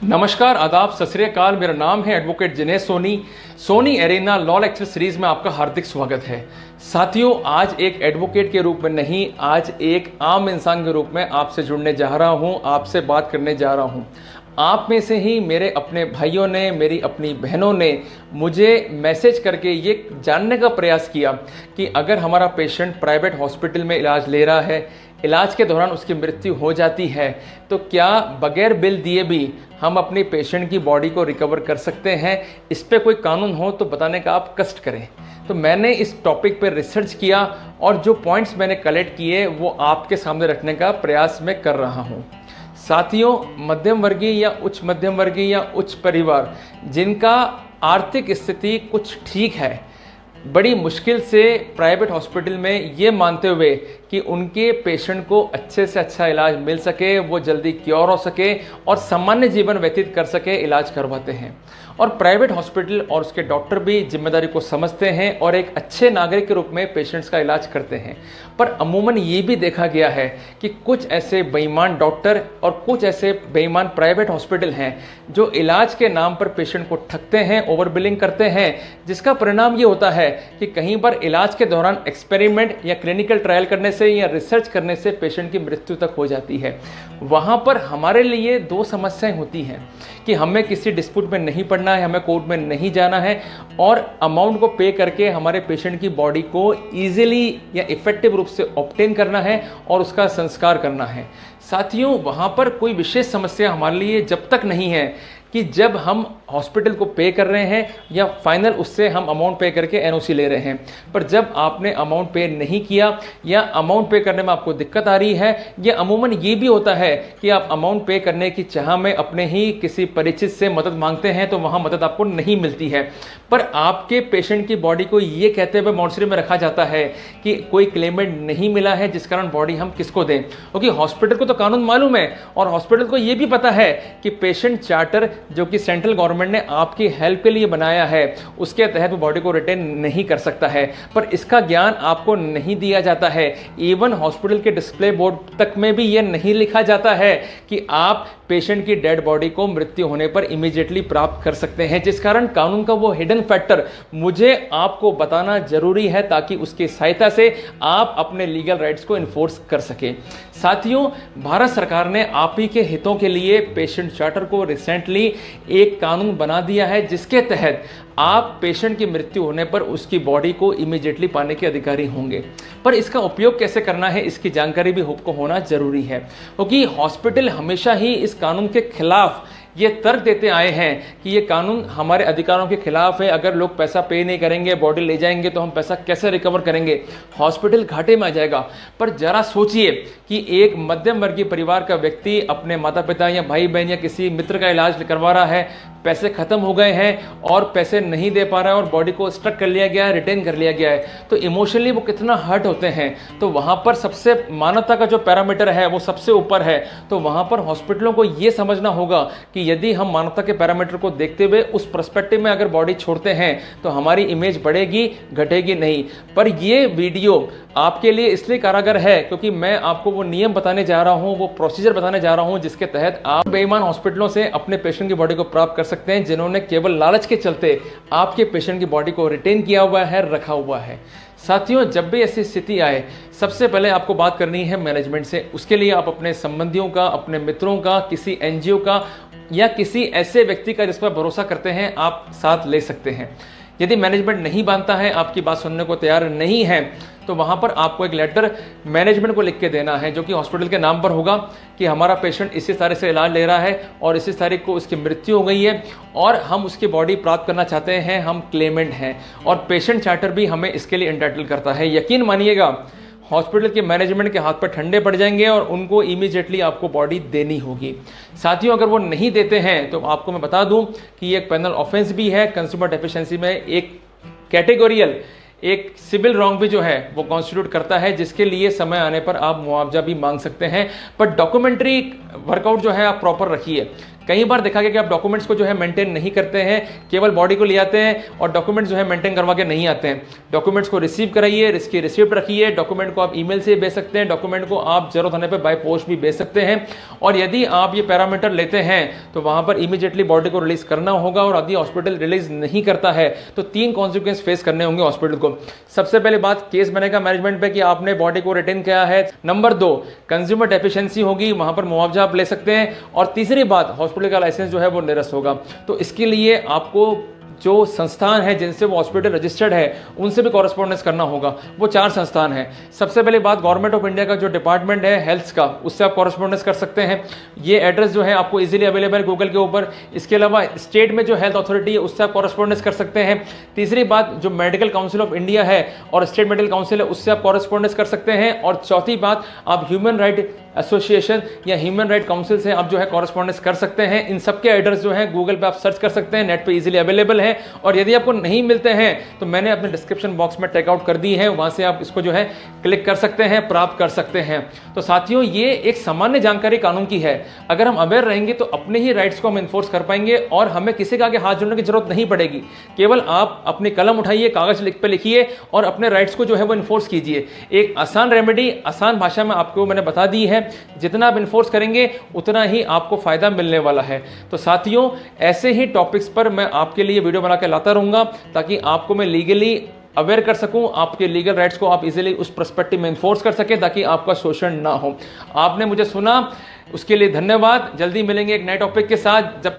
नमस्कार, आदाब, सत श्री अकाल। मेरा नाम है advocate Jinesh Soni. Soni arena law lecture series में आपका हार्दिक स्वागत है। साथियों, आज एक एडवोकेट के रूप में नहीं, आज एक आम इंसान के रूप में आपसे जुड़ने जा रहा हूं, आपसे बात करने जा रहा हूं। आप में से ही मेरे अपने भाइयों ने, मेरी अपनी बहनों ने मुझे मैसेज करके ये जानने का प्रयास किया कि अगर हमारा पेशेंट प्राइवेट हॉस्पिटल में इलाज ले रहा है, इलाज के दौरान उसकी मृत्यु हो जाती है, तो क्या बगैर बिल दिए भी हम अपने पेशेंट की बॉडी को रिकवर कर सकते हैं? इस पे कोई कानून हो तो बताने का आप कष्ट करें। तो मैंने इस टॉपिक पर रिसर्च किया और जो पॉइंट्स मैंने कलेक्ट किए वो आपके सामने रखने का प्रयास मैं कर रहा हूँ। साथियों, मध्यम वर्गीय या उच्च मध्यम वर्गीय या उच्च परिवार जिनका आर्थिक स्थिति कुछ ठीक है, बड़ी मुश्किल से प्राइवेट हॉस्पिटल में ये मानते हुए कि उनके पेशेंट को अच्छे से अच्छा इलाज मिल सके, वो जल्दी क्योर हो सके और सामान्य जीवन व्यतीत कर सके, इलाज करवाते हैं। और प्राइवेट हॉस्पिटल और उसके डॉक्टर भी जिम्मेदारी को समझते हैं और एक अच्छे नागरिक के रूप में पेशेंट्स का इलाज करते हैं। पर अमूमन ये भी देखा गया है कि कुछ ऐसे बेईमान डॉक्टर और कुछ ऐसे बेईमान प्राइवेट हॉस्पिटल हैं जो इलाज के नाम पर पेशेंट को ठगते हैं, ओवर बिलिंग करते हैं, जिसका परिणाम ये होता है कि कहीं पर इलाज के दौरान एक्सपेरिमेंट या क्लिनिकल ट्रायल करने से या रिसर्च करने से पेशेंट की मृत्यु तक हो जाती है। वहाँ पर हमारे लिए दो समस्याएं होती हैं कि हमें किसी डिस्प्यूट में नहीं पड़ना है, हमें कोर्ट में नहीं जाना है और अमाउंट को पे करके हमारे पेशेंट की बॉडी को ईजिली या इफेक्टिव रूप से ऑब्टेन करना है और उसका संस्कार करना है। साथियों, वहाँ पर कोई विशेष समस्या हमारे लिए जब तक नहीं है कि जब हम हॉस्पिटल को पे कर रहे हैं या फाइनल उससे हम अमाउंट पे करके एनओसी ले रहे हैं। पर जब आपने अमाउंट पे नहीं किया या अमाउंट पे करने में आपको दिक्कत आ रही है, या अमूमन ये भी होता है कि आप अमाउंट पे करने की चाह में अपने ही किसी परिचित से मदद मांगते हैं तो वहाँ मदद आपको नहीं मिलती है, पर आपके पेशेंट की बॉडी को ये कहते हुए मॉर्चरी में रखा जाता है कि कोई क्लेमेंट नहीं मिला है जिस कारण बॉडी हम किसको दें। क्योंकि हॉस्पिटल को तो कानून मालूम है और हॉस्पिटल को ये भी पता है कि पेशेंट चार्टर जो कि सेंट्रल गवर्नमेंट ने आपकी हेल्प के लिए बनाया है, उसके तहत वो बॉडी को रिटेन नहीं कर सकता है, पर इसका ज्ञान आपको नहीं दिया जाता है। इवन हॉस्पिटल के डिस्प्ले बोर्ड तक में भी ये नहीं लिखा जाता है कि आप पेशेंट की डेड बॉडी को मृत्यु होने पर इमीडिएटली प्राप्त कर सकते हैं, जिस कारण कानून का वो हिडन फैक्टर मुझे आपको बताना जरूरी है ताकि उसकी सहायता से आप अपने लीगल राइट्स को इन्फोर्स कर सके। साथियों, भारत सरकार ने आप ही के हितों के लिए पेशेंट चार्टर को रिसेंटली एक कानून बना दिया है जिसके तहत आप पेशेंट की मृत्यु होने पर उसकी बॉडी को इमीडिएटली पाने के अधिकारी होंगे। पर इसका उपयोग कैसे करना है, इसकी जानकारी भी आपको होना जरूरी है, क्योंकि हॉस्पिटल हमेशा ही इस कानून के खिलाफ ये तर्क देते आए हैं कि ये कानून हमारे अधिकारों के खिलाफ है। अगर लोग पैसा पे नहीं करेंगे, बॉडी ले जाएंगे तो हम पैसा कैसे रिकवर करेंगे, हॉस्पिटल घाटे में आ जाएगा। पर जरा सोचिए कि एक मध्यम वर्गीय परिवार का व्यक्ति अपने माता पिता या भाई बहन या किसी मित्र का इलाज करवा रहा है, पैसे खत्म हो गए हैं और पैसे नहीं दे पा रहा है और बॉडी को स्ट्रक कर लिया गया है, रिटेन कर लिया गया है, तो इमोशनली वो कितना हर्ट होते हैं। तो वहाँ पर सबसे मानवता का जो पैरामीटर है वो सबसे ऊपर है। तो वहाँ पर हॉस्पिटलों को ये समझना होगा कि यदि हम मानवता के पैरामीटर को देखते हुए उस पर्सपेक्टिव में अगर बॉडी छोड़ते हैं तो हमारी इमेज बढ़ेगी, घटेगी नहीं। पर ये वीडियो आपके लिए इसलिए कारागर है क्योंकि मैं आपको वो नियम बताने जा रहा हूँ, वो प्रोसीजर बताने जा रहा हूँ जिसके तहत आप बेईमान हॉस्पिटलों से अपने पेशेंट की बॉडी को प्राप्त कर सकते हैं, जिन्होंने केवल लालच के चलते आपके पेशेंट की बॉडी को रिटेन किया हुआ है, रखा हुआ है। साथियों, जब भी ऐसी स्थिति आए, सबसे पहले आपको बात करनी है मैनेजमेंट से। उसके लिए आप अपने संबंधियों का, अपने मित्रों का, किसी एनजीओ का या किसी ऐसे व्यक्ति का जिस पर भरोसा करते हैं आप साथ ले सकते हैं। यदि मैनेजमेंट नहीं मानता है, आपकी बात सुनने को तैयार नहीं है, तो वहाँ पर आपको एक लेटर मैनेजमेंट को लिख के देना है जो कि हॉस्पिटल के नाम पर होगा कि हमारा पेशेंट इसी तारीख से इलाज ले रहा है और इसी तारीख को उसकी मृत्यु हो गई है और हम उसकी बॉडी प्राप्त करना चाहते हैं, हम क्लेमेंट हैं और पेशेंट चार्टर भी हमें इसके लिए एंटाइटल करता है। यकीन मानिएगा, हॉस्पिटल के मैनेजमेंट के हाथ पर ठंडे पड़ जाएंगे और उनको इमीडिएटली आपको बॉडी देनी होगी। साथियों, अगर वो नहीं देते हैं तो आपको मैं बता दूं कि ये एक पेनल ऑफेंस भी है। कंज्यूमर डेफिशिएंसी में एक कैटेगोरियल, एक सिविल रॉन्ग भी जो है वो कॉन्स्टिट्यूट करता है, जिसके लिए समय आने पर आप मुआवजा भी मांग सकते हैं। पर डॉक्यूमेंट्री वर्कआउट जो है आप प्रॉपर रखिए कई बार देखा गया कि आप डॉक्यूमेंट्स को जो है मेंटेन नहीं करते हैं, केवल बॉडी को ले आते हैं और डॉक्यूमेंट्स जो है मेंटेन करवा के नहीं आते हैं। डॉक्यूमेंट्स को रिसीव कराइए, इसकी रिसिप्ट रखिए, डॉक्यूमेंट को आप ईमेल से भेज सकते हैं, डॉक्यूमेंट को आप जरूरत होने पर बाय पोस्ट भी भेज सकते हैं। और यदि आप ये पैरामीटर लेते हैं तो वहां पर इमीडिएटली बॉडी को रिलीज करना होगा, और यदि हॉस्पिटल रिलीज नहीं करता है तो 3 कॉन्सिक्वेंस फेस करने होंगे हॉस्पिटल को। सबसे पहले बात केस बनेगा मैनेजमेंट पे कि आपने बॉडी को रिटेन किया है। नंबर 2, कंज्यूमर डेफिशिएंसी होगी, वहां पर मुआवजा आप ले सकते हैं। और तीसरी बात, हॉस्पिटल का लाइसेंस जो है वो निरस्त होगा। तो इसके लिए आपको जो संस्थान है जिनसे वो हॉस्पिटल रजिस्टर्ड है उनसे भी कॉरेस्पॉन्डेंस करना होगा। वो 4 संस्थान है। सबसे पहले बात, गवर्नमेंट ऑफ इंडिया का जो डिपार्टमेंट है हेल्थ का, उससे आप कॉरेस्पॉन्डेंस कर सकते हैं। ये एड्रेस जो है आपको इजीली अवेलेबल है गूगल के ऊपर। इसके अलावा स्टेट में जो हेल्थ अथॉरिटी है उससे आप कॉरेस्पॉन्डेंस कर सकते हैं। तीसरी बात, जो मेडिकल काउंसिल ऑफ इंडिया है और स्टेट मेडिकल काउंसिल है उससे आप कॉरेस्पॉन्डेंस कर सकते हैं। और चौथी बात, आप ह्यूमन राइट एसोसिएशन या ह्यूमन राइट काउंसिल से आप जो है कॉरेस्पॉन्डेंस कर सकते हैं। इन सबके एड्रेस जो है गूगल पे आप सर्च कर सकते हैं, नेट पे इजीली अवेलेबल है। और यदि आपको नहीं मिलते हैं तो मैंने अपने डिस्क्रिप्शन बॉक्स में टेकआउट कर दी है, वहां से आप इसको जो है क्लिक कर सकते हैं, प्राप्त कर सकते हैं। तो साथियों, ये एक सामान्य जानकारी कानून की है। अगर हम अवेयर रहेंगे तो अपने ही राइट्स को हम इन्फोर्स कर पाएंगे और हमें किसी के आगे हाथ जोड़ने की जरूरत नहीं पड़ेगी। केवल आप अपनी कलम उठाइए, कागज पे लिखिए और अपने राइट्स को जो है वो इन्फोर्स कीजिए। एक आसान रेमेडी, आसान भाषा में आपको मैंने बता दी है। जितना आप इन्फोर्स करेंगे उतना ही आपको फायदा मिलने वाला है। तो साथियों, ऐसे ही टॉपिक्स पर मैं आपके लिए वीडियो बना के लाता रहूंगा ताकि आपको मैं लीगली अवेयर कर सकूं, आपके लीगल राइट्स को आप इजीली उस पर्सपेक्टिव में इन्फोर्स कर सकें ताकि आपका शोषण ना हो। आपने मुझे सुना, उसके लिए धन्यवाद। जल्दी मिलेंगे एक नए टॉपिक के साथ। जब